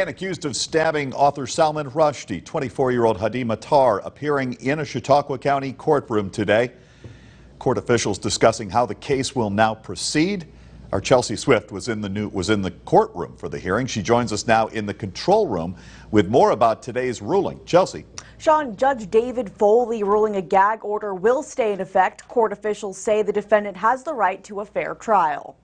Man accused of stabbing author Salman Rushdie, 24-year-old Hadi Matar, appearing in a Chautauqua County courtroom today. Court officials discussing how the case will now proceed. Our Chelsea Swift was in the courtroom for the hearing. She joins us now in the control room with more about today's ruling. Chelsea. Sean, Judge David Foley ruling a gag order will stay in effect. Court officials say the defendant has the right to a fair trial.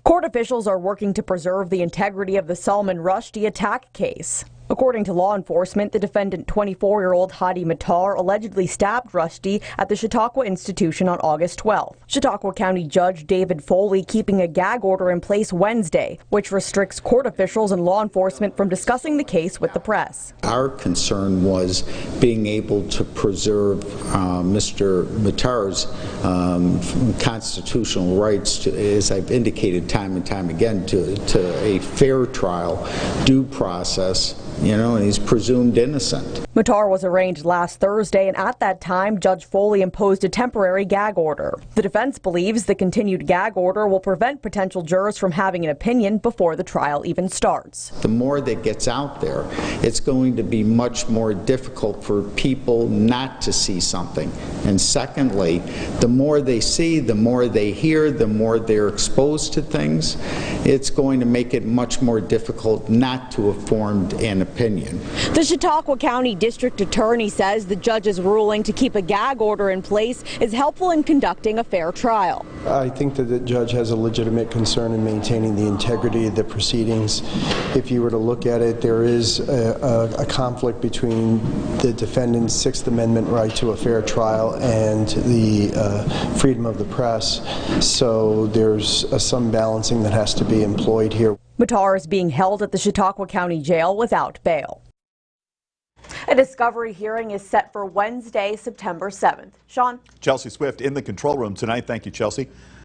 Court officials are working to preserve the integrity of the Salman Rushdie attack case. According to law enforcement, the defendant, 24-year-old Hadi Matar, allegedly stabbed Rushdie at the Chautauqua institution on August 12th. Chautauqua County Judge David Foley keeping a gag order in place Wednesday, which restricts court officials and law enforcement from discussing the case with the press. Our concern was being able to preserve Mr. Matar's constitutional rights, to, as I've indicated time and time again, to a fair trial, due process. And he's presumed innocent. Matar was arraigned last Thursday, and at that time, Judge Foley imposed a temporary gag order. The defense believes the continued gag order will prevent potential jurors from having an opinion before the trial even starts. The more that gets out there, it's going to be much more difficult for people not to see something. And secondly, the more they see, the more they hear, the more they're exposed to things, it's going to make it much more difficult not to have formed an opinion. The Chautauqua County District Attorney says the judge's ruling to keep a gag order in place is helpful in conducting a fair trial. I think that the judge has a legitimate concern in maintaining the integrity of the proceedings. If you were to look at it, there is a conflict between the defendant's Sixth Amendment right to a fair trial and the freedom of the press. So there's some balancing that has to be employed here. Matar is being held at the Chautauqua County Jail without bail. A discovery hearing is set for Wednesday, September 7th. Sean? Chelsea Swift in the control room tonight. Thank you, Chelsea.